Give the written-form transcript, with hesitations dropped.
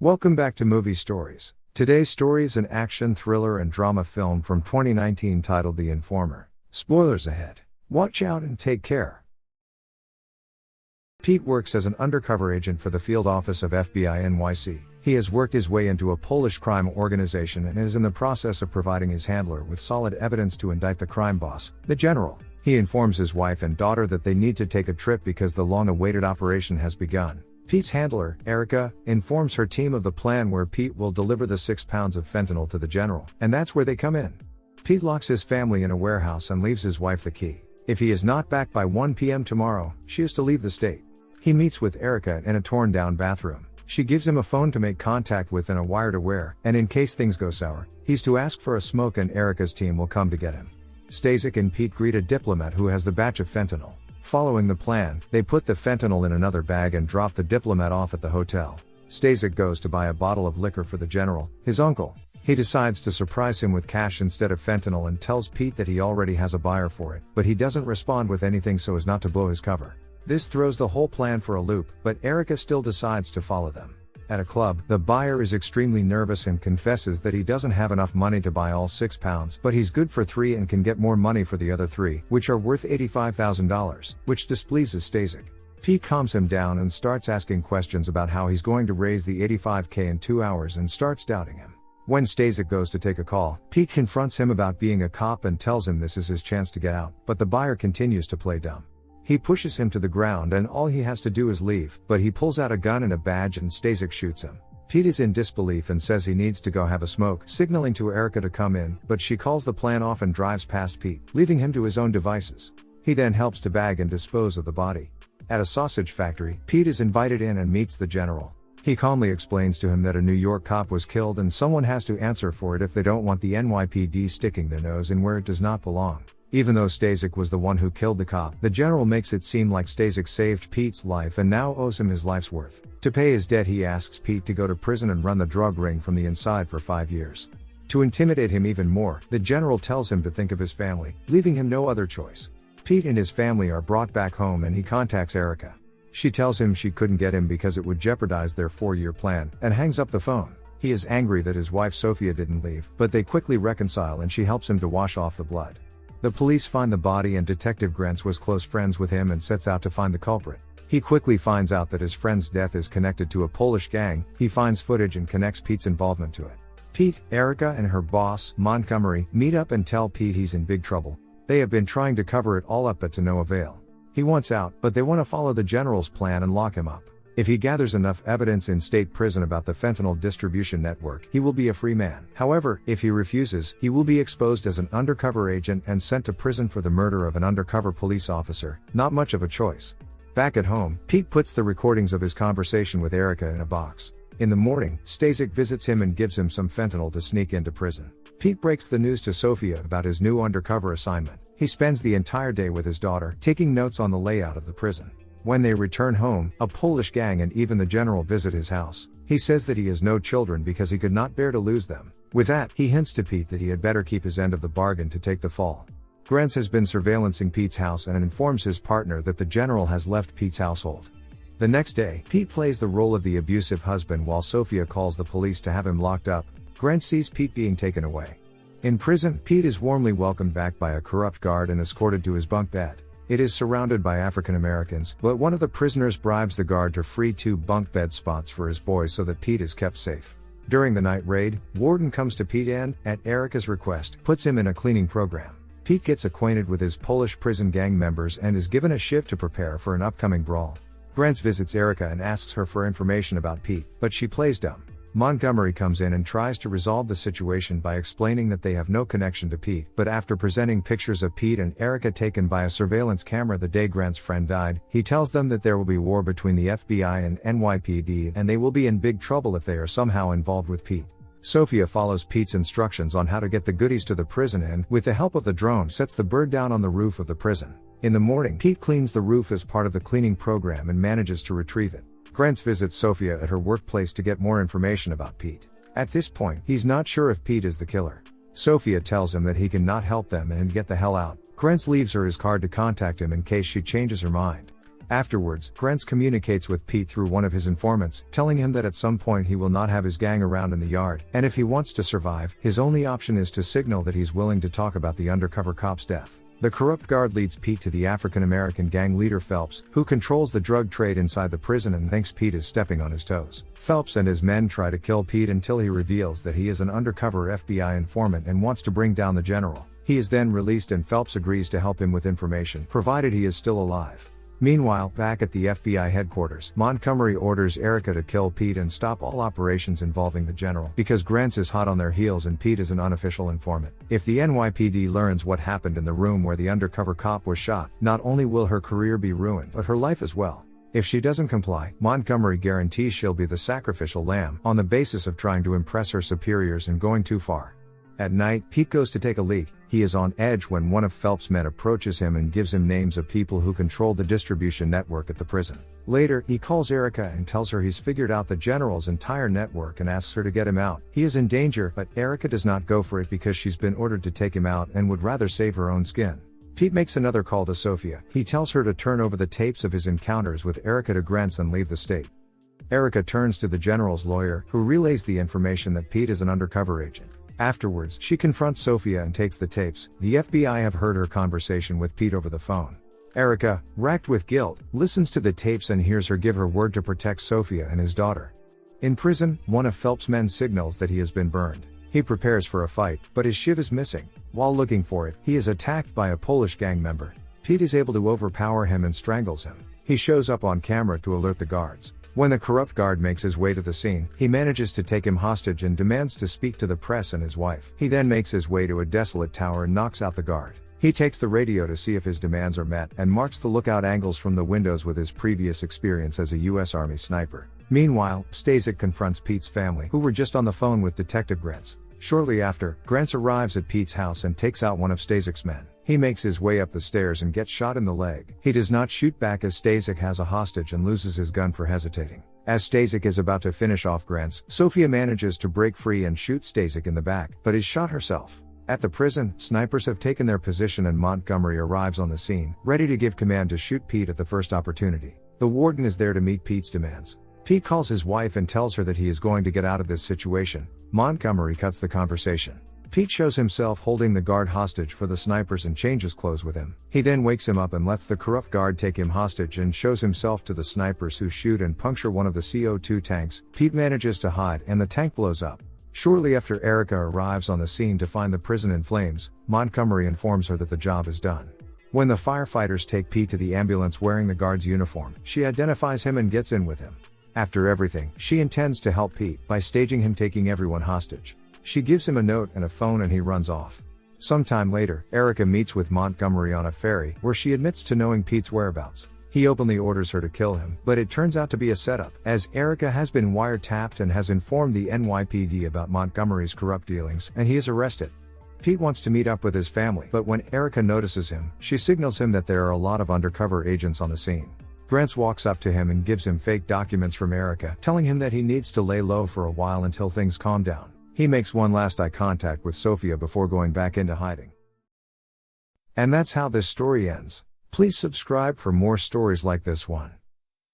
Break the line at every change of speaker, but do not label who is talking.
Welcome back to Movie Stories. Today's story is an action thriller and drama film from 2019 titled The Informer. Spoilers ahead. Watch out and take care. Pete works as an undercover agent for the field office of FBI NYC. He has worked his way into a Polish crime organization and is in the process of providing his handler with solid evidence to indict the crime boss, the general. He informs his wife and daughter that they need to take a trip because the long-awaited operation has begun. Pete's handler, Erica, informs her team of the plan where Pete will deliver the 6 pounds of fentanyl to the general, and that's where they come in. Pete locks his family in a warehouse and leaves his wife the key. If he is not back by 1 p.m. tomorrow, she is to leave the state. He meets with Erica in a torn-down bathroom. She gives him a phone to make contact with and a wire to wear, and in case things go sour, he's to ask for a smoke and Erica's team will come to get him. Stasek and Pete greet a diplomat who has the batch of fentanyl. Following the plan, they put the fentanyl in another bag and drop the diplomat off at the hotel. Stasek goes to buy a bottle of liquor for the general, his uncle. He decides to surprise him with cash instead of fentanyl and tells Pete that he already has a buyer for it, but he doesn't respond with anything so as not to blow his cover. This throws the whole plan for a loop, but Erica still decides to follow them. At a club, the buyer is extremely nervous and confesses that he doesn't have enough money to buy all 6 pounds, but he's good for 3 and can get more money for the other 3, which are worth $85,000, which displeases Stasek. Pete calms him down and starts asking questions about how he's going to raise the $85K in 2 hours and starts doubting him. When Stasek goes to take a call, Pete confronts him about being a cop and tells him this is his chance to get out, but the buyer continues to play dumb. He pushes him to the ground and all he has to do is leave, but he pulls out a gun and a badge and Stasek shoots him. Pete is in disbelief and says he needs to go have a smoke, signaling to Erica to come in, but she calls the plan off and drives past Pete, leaving him to his own devices. He then helps to bag and dispose of the body. At a sausage factory, Pete is invited in and meets the general. He calmly explains to him that a New York cop was killed and someone has to answer for it if they don't want the NYPD sticking their nose in where it does not belong. Even though Stasek was the one who killed the cop, the general makes it seem like Stasek saved Pete's life and now owes him his life's worth. To pay his debt, he asks Pete to go to prison and run the drug ring from the inside for 5 years. To intimidate him even more, the general tells him to think of his family, leaving him no other choice. Pete and his family are brought back home and he contacts Erica. She tells him she couldn't get him because it would jeopardize their 4-year plan, and hangs up the phone. He is angry that his wife Sophia didn't leave, but they quickly reconcile and she helps him to wash off the blood. The police find the body and Detective Grants was close friends with him and sets out to find the culprit. He quickly finds out that his friend's death is connected to a Polish gang. He finds footage and connects Pete's involvement to it. Pete, Erica and her boss, Montgomery, meet up and tell Pete he's in big trouble. They have been trying to cover it all up but to no avail. He wants out, but they want to follow the general's plan and lock him up. If he gathers enough evidence in state prison about the fentanyl distribution network, he will be a free man. However, if he refuses, he will be exposed as an undercover agent and sent to prison for the murder of an undercover police officer. Not much of a choice. Back at home, Pete puts the recordings of his conversation with Erica in a box. In the morning, Stasek visits him and gives him some fentanyl to sneak into prison. Pete breaks the news to Sophia about his new undercover assignment. He spends the entire day with his daughter, taking notes on the layout of the prison. When they return home, a Polish gang and even the general visit his house. He says that he has no children because he could not bear to lose them. With that, he hints to Pete that he had better keep his end of the bargain to take the fall. Grants has been surveillancing Pete's house and informs his partner that the general has left Pete's household. The next day, Pete plays the role of the abusive husband while Sophia calls the police to have him locked up. Grant sees Pete being taken away. In prison, Pete is warmly welcomed back by a corrupt guard and escorted to his bunk bed. It is surrounded by African Americans, but one of the prisoners bribes the guard to free 2 bunk bed spots for his boys so that Pete is kept safe. During the night raid, Warden comes to Pete and, at Erica's request, puts him in a cleaning program. Pete gets acquainted with his Polish prison gang members and is given a shift to prepare for an upcoming brawl. Grants visits Erica and asks her for information about Pete, but she plays dumb. Montgomery comes in and tries to resolve the situation by explaining that they have no connection to Pete, but after presenting pictures of Pete and Erica taken by a surveillance camera the day Grant's friend died, he tells them that there will be war between the FBI and NYPD and they will be in big trouble if they are somehow involved with Pete. Sophia follows Pete's instructions on how to get the goodies to the prison and, with the help of the drone, sets the bird down on the roof of the prison. In the morning, Pete cleans the roof as part of the cleaning program and manages to retrieve it. Grants visits Sophia at her workplace to get more information about Pete. At this point, he's not sure if Pete is the killer. Sophia tells him that he cannot help them and get the hell out. Grants leaves her his card to contact him in case she changes her mind. Afterwards, Grant communicates with Pete through one of his informants, telling him that at some point he will not have his gang around in the yard, and if he wants to survive, his only option is to signal that he's willing to talk about the undercover cop's death. The corrupt guard leads Pete to the African-American gang leader Phelps, who controls the drug trade inside the prison and thinks Pete is stepping on his toes. Phelps and his men try to kill Pete until he reveals that he is an undercover FBI informant and wants to bring down the general. He is then released and Phelps agrees to help him with information, provided he is still alive. Meanwhile, back at the FBI headquarters, Montgomery orders Erica to kill Pete and stop all operations involving the general, because Grant is hot on their heels and Pete is an unofficial informant. If the NYPD learns what happened in the room where the undercover cop was shot, not only will her career be ruined, but her life as well. If she doesn't comply, Montgomery guarantees she'll be the sacrificial lamb, on the basis of trying to impress her superiors and going too far. At night, Pete goes to take a leak. He is on edge when one of Phelps' men approaches him and gives him names of people who control the distribution network at the prison. Later, he calls Erica and tells her he's figured out the general's entire network and asks her to get him out. He is in danger, but Erica does not go for it because she's been ordered to take him out and would rather save her own skin. Pete makes another call to Sophia. He tells her to turn over the tapes of his encounters with Erica to Grant and leave the state. Erica turns to the general's lawyer, who relays the information that Pete is an undercover agent. Afterwards, she confronts Sophia and takes the tapes. The FBI have heard her conversation with Pete over the phone. Erica, racked with guilt, listens to the tapes and hears her give her word to protect Sophia and his daughter. In prison, one of Phelps' men signals that he has been burned. He prepares for a fight, but his shiv is missing. While looking for it, he is attacked by a Polish gang member. Pete is able to overpower him and strangles him. He shows up on camera to alert the guards. When the corrupt guard makes his way to the scene, he manages to take him hostage and demands to speak to the press and his wife. He then makes his way to a desolate tower and knocks out the guard. He takes the radio to see if his demands are met and marks the lookout angles from the windows with his previous experience as a U.S. Army sniper. Meanwhile, Stasek confronts Pete's family, who were just on the phone with Detective Grant. Shortly after, Grant arrives at Pete's house and takes out one of Stasek's men. He makes his way up the stairs and gets shot in the leg. He does not shoot back as Stasek has a hostage and loses his gun for hesitating. As Stasek is about to finish off Grant, Sophia manages to break free and shoot Stasek in the back, but is shot herself. At the prison, snipers have taken their position and Montgomery arrives on the scene, ready to give command to shoot Pete at the first opportunity. The warden is there to meet Pete's demands. Pete calls his wife and tells her that he is going to get out of this situation. Montgomery cuts the conversation. Pete shows himself holding the guard hostage for the snipers and changes clothes with him. He then wakes him up and lets the corrupt guard take him hostage and shows himself to the snipers, who shoot and puncture one of the CO2 tanks. Pete manages to hide and the tank blows up. Shortly after Erica arrives on the scene to find the prison in flames, Montgomery informs her that the job is done. When the firefighters take Pete to the ambulance wearing the guard's uniform, she identifies him and gets in with him. After everything, she intends to help Pete by staging him taking everyone hostage. She gives him a note and a phone and he runs off. Sometime later, Erica meets with Montgomery on a ferry, where she admits to knowing Pete's whereabouts. He openly orders her to kill him, but it turns out to be a setup, as Erica has been wiretapped and has informed the NYPD about Montgomery's corrupt dealings, and he is arrested. Pete wants to meet up with his family, but when Erica notices him, she signals him that there are a lot of undercover agents on the scene. Grant walks up to him and gives him fake documents from Erica, telling him that he needs to lay low for a while until things calm down. He makes one last eye contact with Sophia before going back into hiding. And that's how this story ends. Please subscribe for more stories like this one.